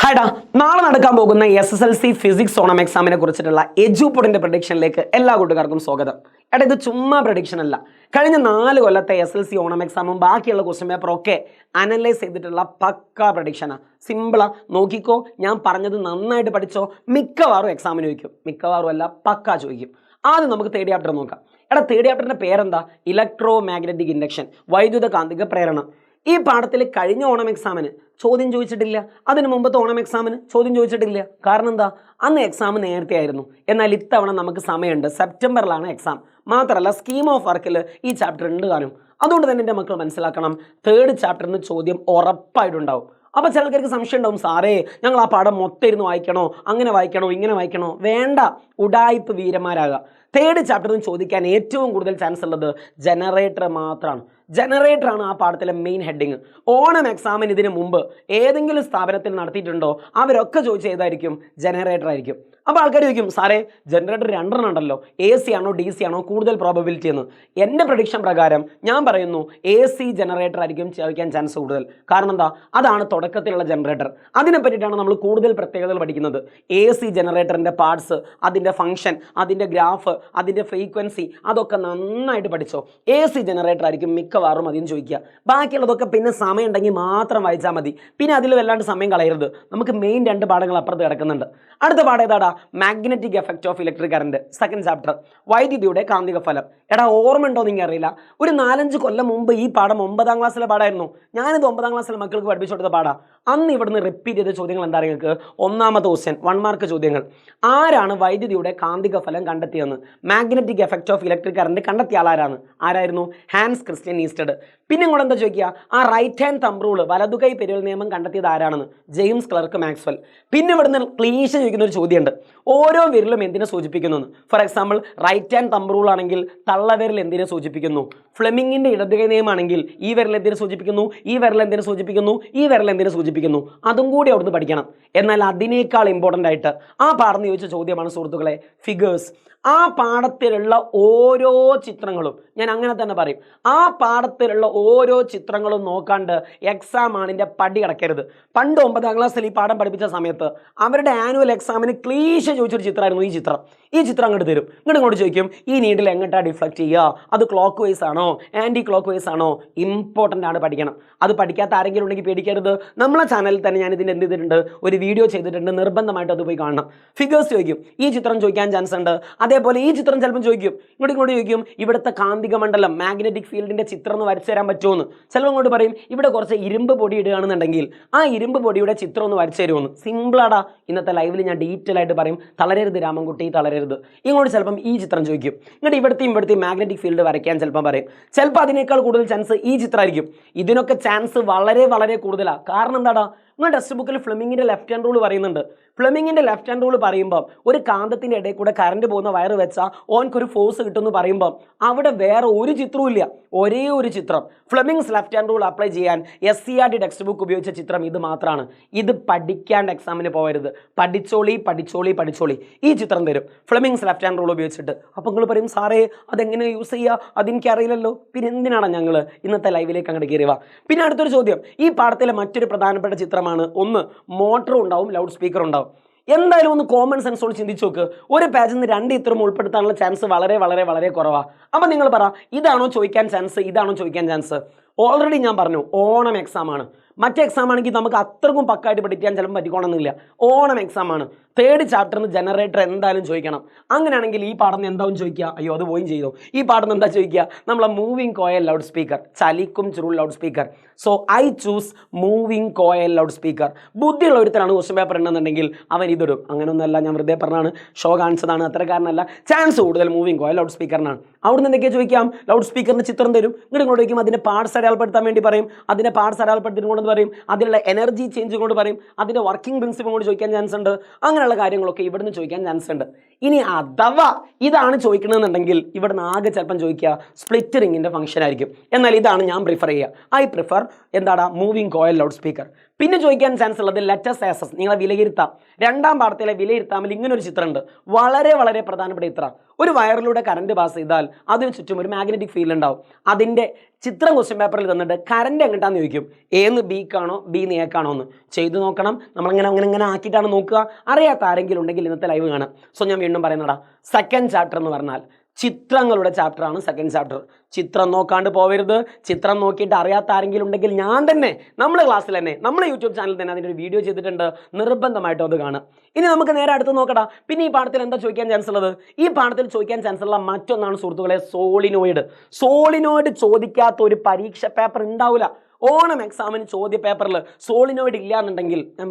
ഹായ്ഡാ, നാളെ നടക്കാൻ പോകുന്ന SSLC ഫിസിക്സ് ഓണം എക്സാമിനെ കുറിച്ചിട്ടുള്ള എജുപോഡിന്റെ പ്രഡിക്ഷനിലേക്ക് എല്ലാ കൂട്ടുകാർക്കും സ്വാഗതം. ഇത് ചുമ്മാ പ്രഡിക്ഷൻ അല്ല. കഴിഞ്ഞ 4 കൊല്ലത്തെ SSLC ഓണം എക്സാമും ബാക്കിയുള്ള ക്വസ്റ്റ്യൻ പേപ്പറും ഒക്കെ അനലൈസ് ചെയ്തിട്ടുള്ള പക്കാ പ്രഡിക്ഷനാ. സിമ്പിളാ, നോക്കിക്കോ. ഞാൻ പറഞ്ഞത് നന്നായിട്ട് പഠിച്ചോ. മിക്കവാറും എക്സാമിന് ചോദിക്കും, മിക്കവാറും അല്ല പക്കാ ചോദിക്കും. ആദ്യം നമുക്ക് തേർഡ് ചാപ്റ്റർ നോക്കാം. തേർഡ് ചാപ്റ്ററിന്റെ പേരെന്താ? ഇലക്ട്രോ മാഗ്നറ്റിക് ഇൻഡക്ഷൻ, വൈദ്യുത കാന്തിക പ്രേരണം. ഈ പാഠത്തിൽ കഴിഞ്ഞ ഓണം എക്സാമിന് ചോദ്യം ചോദിച്ചിട്ടില്ല, അതിന് മുമ്പത്തെ ഓണം എക്സാമിന് ചോദ്യം ചോദിച്ചിട്ടില്ല. കാരണം എന്താ? അന്ന് എക്സാം നേരത്തെ ആയിരുന്നു. എന്നാൽ ഇത്തവണ നമുക്ക് സമയമുണ്ട്, സെപ്റ്റംബറിലാണ് എക്സാം. മാത്രമല്ല സ്കീം ഓഫ് വർക്കിൽ ഈ ചാപ്റ്റർ ഉണ്ട് കാണും. അതുകൊണ്ട് തന്നെ എൻ്റെ മക്കൾ മനസ്സിലാക്കണം, തേർഡ് ചാപ്റ്ററിന് ചോദ്യം ഉറപ്പായിട്ടുണ്ടാവും. അപ്പോൾ ചിലർക്ക് സംശയം ഉണ്ടാവും, സാറേ ഞങ്ങൾ ആ പാഠം മൊത്തം ഇരുന്ന് വായിക്കണോ, അങ്ങനെ വായിക്കണോ, ഇങ്ങനെ വായിക്കണോ? വേണ്ട, ഉഡായിപ്പ് വീരന്മാരാകാം. തേർഡ് ചാപ്റ്ററിൽ ചോദിക്കാൻ ഏറ്റവും കൂടുതൽ ചാൻസ് ഉള്ളത് ജനറേറ്റർ മാത്രമാണ്. ജനറേറ്ററാണ് ആ പാഠത്തിലെ മെയിൻ ഹെഡിങ്. ഓണം എക്സാമിന് ഇതിന് മുമ്പ് ഏതെങ്കിലും സ്ഥാപനത്തിൽ നടത്തിയിട്ടുണ്ടോ? അവരൊക്കെ ചോദിച്ച ഏതായിരിക്കും? ജനറേറ്റർ ആയിരിക്കും. അപ്പോൾ ആൾക്കാർ ചോദിക്കും, സാറേ ജനറേറ്റർ 2 ഉണ്ടല്ലോ, AC ആണോ DC ആണോ കൂടുതൽ പ്രോബബിലിറ്റി എന്ന്? എൻ്റെ പ്രഡിക്ഷൻ പ്രകാരം ഞാൻ പറയുന്നു AC ജനറേറ്റർ ആയിരിക്കും ചോദിക്കാൻ ചാൻസ് കൂടുതൽ. കാരണം എന്താ? അതാണ് തുടക്കത്തിലുള്ള ജനറേറ്റർ. അതിനെ പറ്റിയിട്ടാണ് നമ്മൾ കൂടുതൽ പ്രത്യേകതകൾ പഠിക്കുന്നത്. AC ജനറേറ്ററിൻ്റെ പാർട്സ്, അതിൻ്റെ ഫംഗ്ഷൻ, അതിൻ്റെ ഗ്രാഫ്, അതിൻ്റെ ഫ്രീക്വൻസി, അതൊക്കെ നന്നായിട്ട് പഠിച്ചോ. AC ജനറേറ്റർ ആയിരിക്കും മിക്കവാറും അതിന് ചോദിക്കുക. ബാക്കിയുള്ളതൊക്കെ പിന്നെ സമയം ഉണ്ടെങ്കിൽ മാത്രം വായിച്ചാൽ മതി. പിന്നെ അതിൽ വല്ലാണ്ട് സമയം കളയരുത്. നമുക്ക് മെയിൻ 2 പാഠങ്ങൾ അപ്പുറത്ത് കിടക്കുന്നുണ്ട്. അടുത്ത പാഠം ഏതാടാ? Magnetic effect of electric current, second chapter, വൈദ്യുതിയുടെ കാന്തിക ഫലം. ഓർമ്മ ഉണ്ടോ നിങ്ങൾ അറിയില്ല, ഒരു 4-5 കൊല്ലം മുമ്പ് ഈ പാഠം 9ാം ക്ലാസ്സിലെ പാഠമായിരുന്നു. ഞാനിത് 9ാം ക്ലാസ്സിലെ മക്കൾക്ക് പഠിപ്പിച്ചു കൊടുത്ത പാഠം. അന്ന് ഇവിടുന്ന് റിപ്പീറ്റ് ചെയ്ത ചോദ്യങ്ങൾ എന്താ നിങ്ങൾക്ക്? 1ാമത്തെ ക്വസ്റ്റ്യൻ 1 മാർക്ക് ചോദ്യങ്ങൾ. ആരാണ് വൈദ്യുതിയുടെ കാന്തിക ഫലം കണ്ടെത്തിയെന്ന്? Magnetic effect of electric current കണ്ടെത്തിയ ആളാരാണ്? ആരായിരുന്നു? Hans Christian Oersted. പിന്നെ കൂടെ എന്താ ചോദിക്കുക? ആ റൈറ്റ് ഹാൻഡ് തമ്പ് റൂള്, വലതുകൈ പെരുവൽ നിയമം കണ്ടെത്തിയത് ആരാണെന്ന്? James Clerk Maxwell. പിന്നെ ഇവിടുന്ന് ക്ലീശ ചോദിക്കുന്ന ഒരു ചോദ്യമുണ്ട്, ഓരോ വിരലും എന്തിനെ സൂചിപ്പിക്കുന്നു? For example right hand thumb rule ആണെങ്കിൽ തള്ളവിരൽ എന്തിനെ സൂചിപ്പിക്കുന്നു? ഫ്ലെമിങ്ങിന്റെ ഇടതുകൈ നിയമമാണെങ്കിൽ ഈ വിരൽ എന്തിനെ സൂചിപ്പിക്കുന്നു? ഈ വിരൽ എന്തിനെ സൂചിപ്പിക്കുന്നു? ഈ വിരൽ എന്തിനെ സൂചിപ്പിക്കുന്നു? അതും കൂടി അവിടുന്ന് പഠിക്കണം. എന്നാൽ അതിനേക്കാൾ ഇമ്പോർട്ടൻ്റ് ആയിട്ട് ആ പാഠം ചോദിച്ച ചോദ്യമാണ് സുഹൃത്തുക്കളെ, ഫിഗേഴ്സ്. ആ പാഠത്തിലുള്ള ഓരോ ചിത്രങ്ങളും, ഞാൻ അങ്ങനെ തന്നെ പറയും, ആ പാഠത്തിലുള്ള ഓരോ ചിത്രങ്ങളും നോക്കാണ്ട് എക്സാം ആണിൻ്റെ പടി കിടക്കരുത്. പണ്ട് 9ാം ക്ലാസ്സിൽ ഈ പാഠം പഠിപ്പിച്ച സമയത്ത് അവരുടെ ആനുവൽ എക്സാമിന് ക്ലീശ ചോദിച്ചൊരു ചിത്രമായിരുന്നു ഈ ചിത്രം. ഈ ചിത്രം അങ്ങോട്ട് തരും, ഇങ്ങോട്ട് ചോദിക്കും, ഈ നീഡിൽ എങ്ങോട്ടാണ് ഡിഫ്ലക്ട് ചെയ്യുക? അത് ക്ലോക്ക് വൈസ് ആണോ ആൻറ്റി ക്ലോക്ക് വൈസ് ആണോ? ഇമ്പോർട്ടൻ്റ് ആണ്, പഠിക്കണം. അത് പഠിക്കാത്ത ആരെങ്കിലും ഉണ്ടെങ്കിൽ പേടിക്കരുത്. നമ്മളെ ചാനലിൽ തന്നെ ഞാൻ ഇതിൻ്റെ എന്ത് ചെയ്തിട്ടുണ്ട്, ഒരു വീഡിയോ ചെയ്തിട്ടുണ്ട്, നിർബന്ധമായിട്ട് അത് പോയി കാണണം. ഫിഗേഴ്സ് ചോദിക്കും, ഈ ചിത്രം ചോദിക്കാൻ ചാൻസ് ഉണ്ട്. അതേപോലെ ഈ ചിത്രം ചിലപ്പോൾ ചോദിക്കും, ഇങ്ങോട്ട് ചോദിക്കും, ഇവിടുത്തെ കാന്തിക മണ്ഡലം മാഗ്നറ്റിക് ഫീൽഡിന്റെ ചിത്രം ഒന്ന് വരച്ചു തരാൻ പറ്റുമോ? ചിലപ്പോൾ ഇങ്ങോട്ട് പറയും, ഇവിടെ കുറച്ച് ഇരുമ്പ് പൊടി ഇടുകയാണെന്നുണ്ടെങ്കിൽ ആ ഇരുമ്പ് പൊടിയുടെ ചിത്രം ഒന്ന് വരച്ചു തരുമോ? സിമ്പിളാടാ. ഇന്നത്തെ ലൈവിൽ ഞാൻ ഡീറ്റെയിൽ ആയിട്ട് പറയും. തളരരുത് രാമൻകുട്ടി, തളരരുത്. ഇങ്ങോട്ട് ചിലപ്പം ഈ ചിത്രം ചോദിക്കും, ഇങ്ങോട്ട് ഇവിടുത്തെ മാഗ്നറ്റിക് ഫീൽഡ് വരയ്ക്കാൻ ചിലപ്പോൾ പറയും. ചിലപ്പോൾ അതിനേക്കാൾ കൂടുതൽ ചാൻസ് ഈ ചിത്രമായിരിക്കും. ഇതിനൊക്കെ ചാൻസ് വളരെ വളരെ കൂടുതലാണ്. കാരണം എന്താടാ? നിങ്ങൾ ടെക്സ്റ്റ് ബുക്കിൽ ഫ്ലെമിങ്ങിന്റെ ലെഫ്റ്റ് ഹാൻഡ് റൂൾ പറയുന്നുണ്ട്. ഫ്ലെമിങ്ങിന്റെ ലെഫ്റ്റ് ഹാൻഡ് റൂൾ പറയുമ്പോൾ ഒരു കാന്തത്തിന്റെ ഇടയിൽ കൂടെ കറണ്ട് പോകുന്ന വയർ വെച്ചാൽ ഓൻക്കൊരു ഫോഴ്സ് കിട്ടുമെന്ന് പറയുമ്പോൾ അവിടെ വേറെ ഒരു ചിത്രവും ഇല്ല, ഒരേ ഒരു ചിത്രം. Fleming's left hand rule apply ചെയ്യാൻ SCERT ടെക്സ്റ്റ് ബുക്ക് ഉപയോഗിച്ച ചിത്രം ഇത് മാത്രമാണ്. ഇത് പഠിക്കാണ്ട് എക്സാമിന് പോകരുത്. പഠിച്ചോളി. ഈ ചിത്രം തരും ഫ്ലെമിങ്സ് ലെഫ്റ്റ് ഹാൻഡ് റൂൾ ഉപയോഗിച്ചിട്ട്. അപ്പോൾ നിങ്ങൾ പറയും, സാറേ അതെങ്ങനെ യൂസ് ചെയ്യുക? അതെനിക്കറിയില്ലല്ലോ. പിന്നെ എന്തിനാണ് ഞങ്ങൾ ഇന്നത്തെ ലൈവിലേക്ക് അങ്ങോട്ട് കയറിയുക? പിന്നെ അടുത്തൊരു ചോദ്യം, ഈ പാഠത്തിലെ മറ്റൊരു പ്രധാനപ്പെട്ട ചിത്രമാണ്, ഒന്ന് മോട്ടറും ഉണ്ടാവും, ലൗഡ് സ്പീക്കർ ഉണ്ടാവും. എന്തായാലും ഒന്ന് കോമൺ സെൻസോട് ചിന്തിച്ചു നോക്ക്. ഒരു പേജിൽ നിന്ന് 2 ചിത്രം ഉൾപ്പെടുത്താനുള്ള ചാൻസ് വളരെ വളരെ വളരെ കുറവാണ്. അപ്പം നിങ്ങൾ പറ, ഇതാണോ ചോദിക്കാൻ ചാൻസ്, ഇതാണോ ചോദിക്കാൻ ചാൻസ്? ഓൾറെഡി ഞാൻ പറഞ്ഞു, ഓണം എക്സാം ആണ്. മറ്റേ എക്സാം ആണെങ്കിൽ നമുക്ക് അത്രക്കും പക്കായിട്ട് പഠിക്കാൻ ചിലപ്പോൾ പറ്റിക്കോണമെന്നില്ല. ഓണം എക്സാം ആണ്. തേർഡ് ചാപ്റ്ററിന് ജനറേറ്റർ എന്തായാലും ചോദിക്കണം. അങ്ങനെയാണെങ്കിൽ ഈ പാഠം എന്താവും ചോദിക്കുക? അയ്യോ അത് പോയും ചെയ്തു. ഈ പാഠം എന്താ ചോദിക്കുക? നമ്മളെ മൂവിങ് കോയിൽ ലൗഡ് സ്പീക്കർ, ചലിക്കും ചുരുൾ loud speaker. So I choose moving coil loud speaker. ബുദ്ധിയുള്ള ഒരുത്തരാണ് ക്വസ്റ്റ്യൻ പേപ്പർ ഉണ്ടെന്നുണ്ടെങ്കിൽ അവൻ ഇതിടും. അങ്ങനെയൊന്നുമല്ല, ഞാൻ വെറുതെ പറഞ്ഞാണ്, ഷോ കാണിച്ചതാണ്, അത്രക്കാരനല്ല. ചാൻസ് കൂടുതൽ മൂവിങ് കോയിൽ ലൗഡ് സ്പീക്കറിനാണ്. അവിടുന്ന് എന്തൊക്കെയാണ് ചോദിക്കാം? ലൗഡ് സ്പീക്കറിന് ചിത്രം തരും, ഇങ്ങോട്ട് വയ്ക്കും, അതിൻ്റെ പാർട്സ് അടയാളപ്പെടുത്താൻ വേണ്ടി പറയും, അതിൻ്റെ പാർട്സ് അടയാളപ്പെടുത്തിക്കൊണ്ട് പറയും, അതിലുള്ള എനർജി ചേഞ്ച് കൊണ്ട് പറയും, അതിൻ്റെ വർക്കിംഗ് പ്രിൻസിപ്പിൾ കൊണ്ട് ചോദിക്കാൻ ചാൻസ് ഉണ്ട്. അങ്ങനെയുള്ള കാര്യങ്ങളൊക്കെ ഇവിടുന്ന് ചോദിക്കാൻ ചാൻസ് ഉണ്ട്. ഇനി അഥവാ ഇതാണ് ചോദിക്കണമെന്നുണ്ടെങ്കിൽ ഇവിടുന്ന് ആകെ ചിലപ്പം ചോദിക്കുക സ്പ്ലിറ്റ് റിങ്ങിൻ്റെ ഫംഗ്ഷൻ ആയിരിക്കും. എന്നാൽ ഇതാണ് ഞാൻ പ്രിഫർ ചെയ്യുക. ഐ പ്രിഫർ എന്താടാ? Moving coil loud speaker. പിന്നെ ചോദിക്കാൻ ചാൻസ് ഉള്ളത് ലെറ്റസ് ആസസ്, നിങ്ങളെ വിലയിരുത്താം. രണ്ടാം പാഠത്തിലെ വിലയിരുത്താമിൽ ഇങ്ങനെ ഒരു ചിത്രമുണ്ട്, വളരെ വളരെ പ്രധാനപ്പെട്ട ചിത്രം. ഒരു വയറിലൂടെ കറണ്ട് പാസ് ചെയ്താൽ അതിന് ചുറ്റും ഒരു മാഗ്നറ്റിക് ഫീൽഡ് ഉണ്ടാവും. അതിൻ്റെ ചിത്രം ക്വസ്റ്റ്യൻ പേപ്പറിൽ തന്നിട്ട് കറണ്ട് എങ്ങോട്ടാന്ന് ചോദിക്കും, എന്ന് ബിക്കാണോ ബിന്ന് എക്കാണോ എന്ന് ചെയ്തു നോക്കണം. നമ്മളിങ്ങനെ അങ്ങനെ ഇങ്ങനെ ആക്കിയിട്ടാണ് നോക്കുക. അറിയാത്ത ആരെങ്കിലും ഉണ്ടെങ്കിൽ ഇന്നത്തെ ലൈവ് കാണാം. സോ ഞാൻ വീണ്ടും പറയുന്നടാ, സെക്കൻഡ് ചാപ്റ്റർ എന്ന് പറഞ്ഞാൽ ചിത്രങ്ങളുടെ ചാപ്റ്ററാണ് സെക്കൻഡ് ചാപ്റ്റർ. ചിത്രം നോക്കാണ്ട് പോവരുത്. ചിത്രം നോക്കിയിട്ട് അറിയാത്ത ആരെങ്കിലും ഉണ്ടെങ്കിൽ ഞാൻ തന്നെ നമ്മുടെ ക്ലാസ്സിൽ തന്നെ നമ്മുടെ യൂട്യൂബ് ചാനലിൽ തന്നെ അതിൻ്റെ ഒരു വീഡിയോ ചെയ്തിട്ടുണ്ട്, നിർബന്ധമായിട്ടും അത് കാണാം. ഇനി നമുക്ക് നേരെ അടുത്ത് നോക്കടാ. പിന്നെ ഈ പാഠത്തിൽ എന്താ ചോദിക്കാൻ ചാൻസ് ഉള്ളത്? ഈ പാഠത്തിൽ ചോദിക്കാൻ ചാൻസ് ഉള്ള മറ്റൊന്നാണ് സുഹൃത്തുക്കളെ സോളിനോയിഡ്. സോളിനോയിഡ് ചോദിക്കാത്ത ഒരു പരീക്ഷ പേപ്പർ ഉണ്ടാവില്ല. ഓണം എക്സാമിന് ചോദ്യ പേപ്പറിൽ സോളിനോയിഡ് ഇല്ല എന്നുണ്ടെങ്കിൽ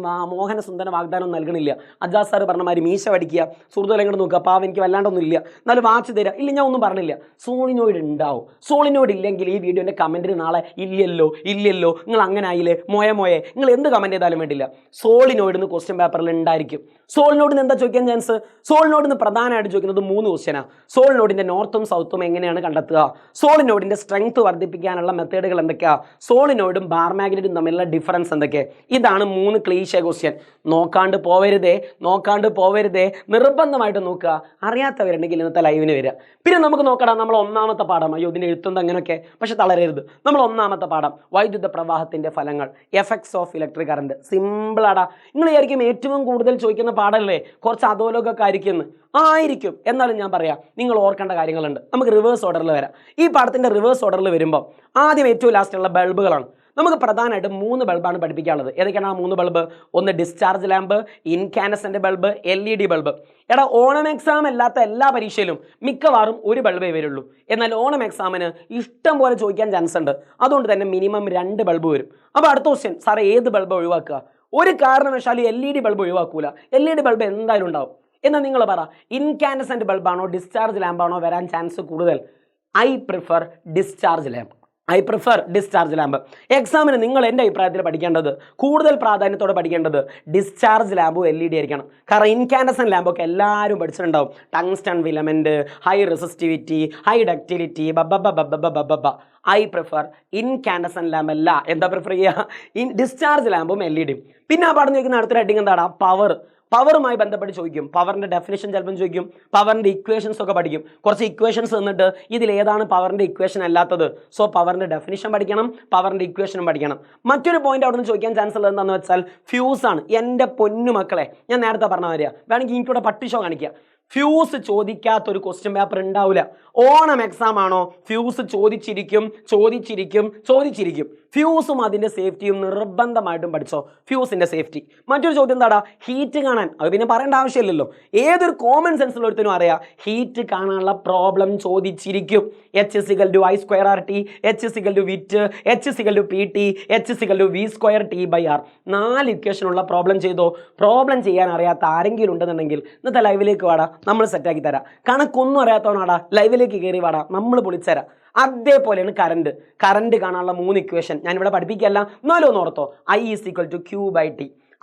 മോഹനസുന്ദര വാഗ്ദാനം നൽകണില്ല. അജാസ് സാർ പറഞ്ഞ മാതിരി മീശ പഠിക്കുക, സുഹൃത്തുക്കളെ ഇങ്ങോട്ട് നോക്കുക, പാവം എനിക്ക് വല്ലാണ്ടൊന്നും ഇല്ല, എന്നാലും വാച്ച് തരാം, ഇല്ല ഞാൻ ഒന്നും പറഞ്ഞില്ല. സോളിനോയിഡ് ഉണ്ടാവും. സോളിനോയിഡ് ഇല്ലെങ്കിൽ ഈ വീഡിയോൻ്റെ കമൻറ്റിന് നാളെ ഇല്ലല്ലോ ഇല്ലല്ലോ നിങ്ങൾ അങ്ങനെ ആയില്ലേ മോയെ നിങ്ങൾ എന്ത് കമൻറ്റ് ചെയ്താലും വേണ്ടില്ല, സോളിനോയിഡ് എന്ന് ക്വസ്റ്റ്യൻ പേപ്പറിൽ ഉണ്ടായിരിക്കും. സോളിനോഡിന് എന്താ ചോദിക്കാൻ ചാൻസ്? സോളിനോഡിന് പ്രധാനമായിട്ട് ചോദിക്കുന്നത് 3 ക്വസ്റ്റ്യനാണ്. സോളിനോഡിൻ്റെ നോർത്തും സൗത്തും എങ്ങനെയാണ് കണ്ടെത്തുക, സോളിനോഡിൻ്റെ സ്ട്രെങ്ത് വർദ്ധിപ്പിക്കാനുള്ള മെത്തേഡുകൾ എന്തൊക്കെയാണ്, സോളിനോയിഡും ബാർ മാഗ്നറ്റും തമ്മിലുള്ള ഡിഫറൻസ് എന്തൊക്കെ, ഇതാണ് 3 ക്ലീശ ക്വസ്റ്റ്യൻ. നോക്കാണ്ട് പോവരുതേ, നിർബന്ധമായിട്ട് നോക്കുക. അറിയാത്തവരുണ്ടെങ്കിൽ ഇന്നത്തെ ലൈവിന് വരിക. പിന്നെ നമുക്ക് നോക്കണം, നമ്മൾ ഒന്നാമത്തെ പാഠം, അയ്യോ ഇതിൻ്റെ എഴുത്തുന്നത് അങ്ങനെയൊക്കെ, പക്ഷെ തളരരുത്. നമ്മൾ ഒന്നാമത്തെ പാഠം വൈദ്യുത പ്രവാഹത്തിൻ്റെ ഫലങ്ങൾ, എഫക്ട്സ് ഓഫ് ഇലക്ട്രിക് കറണ്ട്. സിമ്പിളാടാ. നിങ്ങൾ വിചാരിക്കും ഏറ്റവും കൂടുതൽ ചോദിക്കുന്ന പാഠമല്ലേ, കുറച്ച് അധോലോകമൊക്കെ ആയിരിക്കും. എന്നാലും ഞാൻ പറയാം, നിങ്ങൾ ഓർക്കേണ്ട കാര്യങ്ങളുണ്ട്. നമുക്ക് റിവേഴ്സ് ഓർഡറിൽ വരാം. ഈ പാഠത്തിൻ്റെ റിവേഴ്സ് ഓർഡറിൽ വരുമ്പോൾ ആദ്യം ഏറ്റവും ലാസ്റ്റുള്ള ബൾബുകളാണ്. നമുക്ക് പ്രധാനമായിട്ട് 3 ബൾബാണ് പഠിപ്പിക്കാനുള്ളത്. ഏതൊക്കെയാണ് ആ 3 ബൾബ്? ഒന്ന് discharge lamp, incandescent bulb, LED bulb. എടാ, ഓണം എക്സാം അല്ലാത്ത എല്ലാ പരീക്ഷയിലും മിക്കവാറും ഒരു ബൾബേ വരുള്ളൂ. എന്നാൽ ഓണം എക്സാമിന് ഇഷ്ടം പോലെ ചോദിക്കാൻ ചാൻസ് ഉണ്ട്. അതുകൊണ്ട് തന്നെ മിനിമം 2 ബൾബ് വരും. അപ്പോൾ അടുത്ത ക്വസ്റ്റ്യൻ, സാറേ ഏത് ബൾബ് ഒഴിവാക്കുക? ഒരു കാരണവശാലും LED ബൾബ് ഒഴിവാക്കൂല. LED ബൾബ് എന്തായാലും ഉണ്ടാവും. എന്നാൽ നിങ്ങൾ പറ, ഇൻകാനസെൻ്റ് ബൾബാണോ ഡിസ്ചാർജ് ലാമ്പാണോ വരാൻ ചാൻസ് കൂടുതൽ? I prefer discharge lamp. എക്സാമിന് നിങ്ങൾ എൻ്റെ അഭിപ്രായത്തിൽ പഠിക്കേണ്ടത്, കൂടുതൽ പ്രാധാന്യത്തോടെ പഠിക്കേണ്ടത് ഡിസ്ചാർജ് ലാമ്പും LED ആയിരിക്കണം. കാരണം ഇൻകാൻഡസെൻ്റ് ലാമ്പൊക്കെ എല്ലാവരും പഠിച്ചിട്ടുണ്ടാവും. Tungsten filament, high resistivity, high ductility, I prefer incandescent lamp അല്ല. എന്താ പ്രിഫർ ചെയ്യുക? ഡിസ്ചാർജ് ലാമ്പും LED. പിന്നെ ആ പാഠം ചോദിക്കുന്ന അടുത്ത ഹെഡിങ് എന്താണ്? പവറുമായി ബന്ധപ്പെട്ട് ചോദിക്കും. പവറിൻ്റെ ഡെഫിനേഷൻ ചിലപ്പം ചോദിക്കും. പവറിൻ്റെ ഇക്വേഷൻസ് ഒക്കെ പഠിക്കും. കുറച്ച് ഇക്വേഷൻസ് തന്നിട്ട് ഇതിൽ ഏതാണ് പവറിൻ്റെ ഇക്വേഷൻ അല്ലാത്തത്, സോ പവറിൻ്റെ ഡെഫിനേഷൻ പഠിക്കണം, പവറിൻ്റെ ഇക്വേഷനും പഠിക്കണം. മറ്റൊരു പോയിന്റ് അവിടെ നിന്ന് ചോദിക്കാൻ ചാൻസ് ഉള്ളത് എന്താണെന്ന് വെച്ചാൽ ഫ്യൂസാണ്. എൻ്റെ പൊന്നു മക്കളെ, ഞാൻ നേരത്തെ പറഞ്ഞ വരിക, വേണമെങ്കിൽ എനിക്കിവിടെ പട്ടി ഷോ കാണിക്കുക. ഫ്യൂസ് ചോദിക്കാത്തൊരു ക്വസ്റ്റ്യൻ പേപ്പർ ഉണ്ടാവില്ല. ഓണം എക്സാം ആണോ, ഫ്യൂസ് ചോദിച്ചിരിക്കും. ഫ്യൂസും അതിൻ്റെ സേഫ്റ്റിയും നിർബന്ധമായിട്ടും പഠിച്ചോ, ഫ്യൂസിൻ്റെ സേഫ്റ്റി. മറ്റൊരു ചോദ്യം എന്താടാ? ഹീറ്റ് കാണാൻ, അത് പിന്നെ പറയേണ്ട ആവശ്യമില്ലല്ലോ, ഏതൊരു കോമൺ സെൻസിലുള്ള ഒരുത്തിനും അറിയാം. ഹീറ്റ് കാണാനുള്ള പ്രോബ്ലം ചോദിച്ചിരിക്കും. H=I²RT, H=VT, H=PT, H=V²T/R. 4 ഇക്വേഷനുള്ള പ്രോബ്ലം ചെയ്തോ. പ്രോബ്ലം ചെയ്യാൻ അറിയാത്ത ആരെങ്കിലും ഉണ്ടെന്നുണ്ടെങ്കിൽ ഇന്നത്തെ ലൈവിലേക്ക് വാടാ, നമ്മൾ സെറ്റാക്കി തരാം. കണക്കൊന്നും അറിയാത്തവനാടാ, ലൈവിലേക്ക് കയറി വാടാ, നമ്മൾ പൊളിച്ചരാം. അതേപോലെയാണ് കറണ്ട് കാണാനുള്ള 3 ഇക്വേഷൻ ഞാനിവിടെ പഠിപ്പിക്കല്ല, എന്നാലും ഒന്ന് ഓർത്തോ. I=Q/T,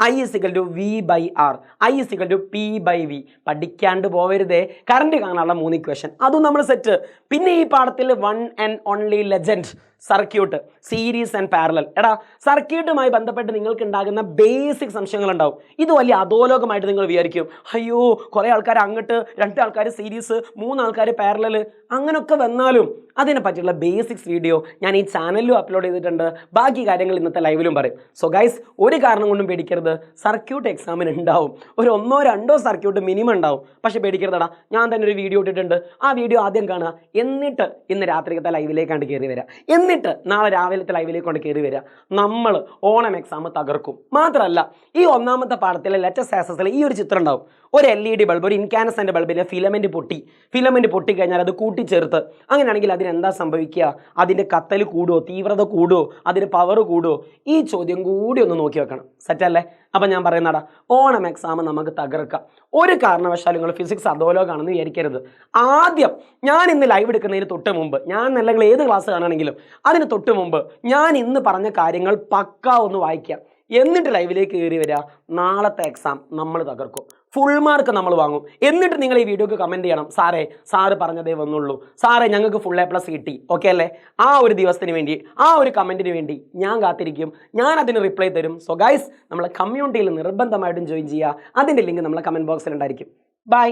I=V/R, I=P/V. പഠിക്കാണ്ട് പോവരുതേ. കറണ്ട് കാണാനുള്ള 3 ഇക്വേഷൻ, അതും നമ്മൾ സെറ്റ്. പിന്നെ ഈ പാഠത്തിൽ 1 and only legend circuit, series and parallel. എടാ, സർക്യൂട്ടുമായി ബന്ധപ്പെട്ട് നിങ്ങൾക്ക് ഉണ്ടാകുന്ന ബേസിക് സംശയങ്ങളുണ്ടാവും. ഇത് വലിയ അധോലോകമായിട്ട് നിങ്ങൾ വിചാരിക്കും. അയ്യോ, കുറേ ആൾക്കാർ അങ്ങോട്ട്, 2 ആൾക്കാർ സീരീസ്, 3 ആൾക്കാർ പാരലൽ, അങ്ങനെയൊക്കെ വന്നാലും അതിനെ പറ്റിയുള്ള ബേസിക്സ് വീഡിയോ ഞാൻ ഈ ചാനലിലും അപ്ലോഡ് ചെയ്തിട്ടുണ്ട്. ബാക്കി കാര്യങ്ങൾ ഇന്നത്തെ ലൈവിലും പറയും. സോ ഗൈസ്, ഒരു കാരണം കൊണ്ടും പേടിക്കരുത്. സർക്യൂട്ട് എക്സാമിന് ഉണ്ടാവും, ഒരു 1-2 സർക്യൂട്ട് മിനിമം ഉണ്ടാവും. പക്ഷെ പേടിക്കരുതടാ, ഞാൻ തന്നെ ഒരു വീഡിയോ ഇട്ടിട്ടുണ്ട്. ആ വീഡിയോ ആദ്യം കാണുക, എന്നിട്ട് ഇന്ന് രാത്രിക്കത്തെ ലൈവിലേക്കാണ്ട് കയറി വരിക, എന്നിട്ട് നാളെ രാവിലത്തെ ലൈവിലേക്ക് കൊണ്ട് കയറി വരിക. നമ്മൾ ഓണം എക്സാം തകർക്കും. മാത്രമല്ല, ഈ ഒന്നാമത്തെ പാഠത്തിലെ ലെറ്റസ് ആസസിൽ ഈ ഒരു ചിത്രം ഉണ്ടാവും. ഒരു LED ബൾബ്, ഒരു ഇൻകാനസെൻ്റ് ബൾബിലെ ഫിലമെൻറ്റ് പൊട്ടിക്കഴിഞ്ഞാൽ അത് കൂട്ടിച്ചേർത്ത്, അങ്ങനെയാണെങ്കിൽ അതിനെന്താ സംഭവിക്കുക? അതിൻ്റെ കത്തൽ കൂടുമോ, തീവ്രത കൂടുമോ, അതിന് പവർ കൂടുമോ? ഈ ചോദ്യം കൂടി ഒന്ന് നോക്കി വെക്കണം. സെറ്റല്ലേ? അപ്പം ഞാൻ പറയുന്നടാ, ഓണം എക്സാം നമുക്ക് തകർക്കാം. ഒരു കാരണവശാലും നിങ്ങൾ ഫിസിക്സ് അധോലോകാണെന്ന് വിചാരിക്കരുത്. ആദ്യം ഞാൻ ഇന്ന് ലൈവ് എടുക്കുന്നതിന് തൊട്ട് മുമ്പ്, ഞാൻ അല്ലെങ്കിൽ ഏത് ക്ലാസ് കാണുകയാണെങ്കിലും അതിന് തൊട്ട് മുമ്പ് ഞാൻ ഇന്ന് പറഞ്ഞ കാര്യങ്ങൾ പക്കാ ഒന്ന് വായിക്കാം, എന്നിട്ട് ലൈവിലേക്ക് കയറി വരിക. നാളത്തെ എക്സാം നമ്മൾ തകർക്കും. ഫുൾ മാർക്ക് നമ്മൾ വാങ്ങും. എന്നിട്ട് നിങ്ങൾ ഈ വീഡിയോക്ക് കമൻറ്റ് ചെയ്യണം, സാറ് പറഞ്ഞതേ വന്നുള്ളൂ, സാറേ ഞങ്ങൾക്ക് ഫുൾ A+ കിട്ടി, ഓക്കെ അല്ലേ? ആ ഒരു ദിവസത്തിന് വേണ്ടി, ആ ഒരു കമൻറ്റിന് വേണ്ടി ഞാൻ കാത്തിരിക്കും, ഞാൻ അതിന് റിപ്ലൈ തരും. സോ ഗൈസ്, നമ്മളെ കമ്മ്യൂണിറ്റിയിൽ നിർബന്ധമായിട്ടും ജോയിൻ ചെയ്യുക. അതിൻ്റെ ലിങ്ക് നമ്മളെ കമൻറ്റ് ബോക്സിൽ ഉണ്ടായിരിക്കും. ബൈ.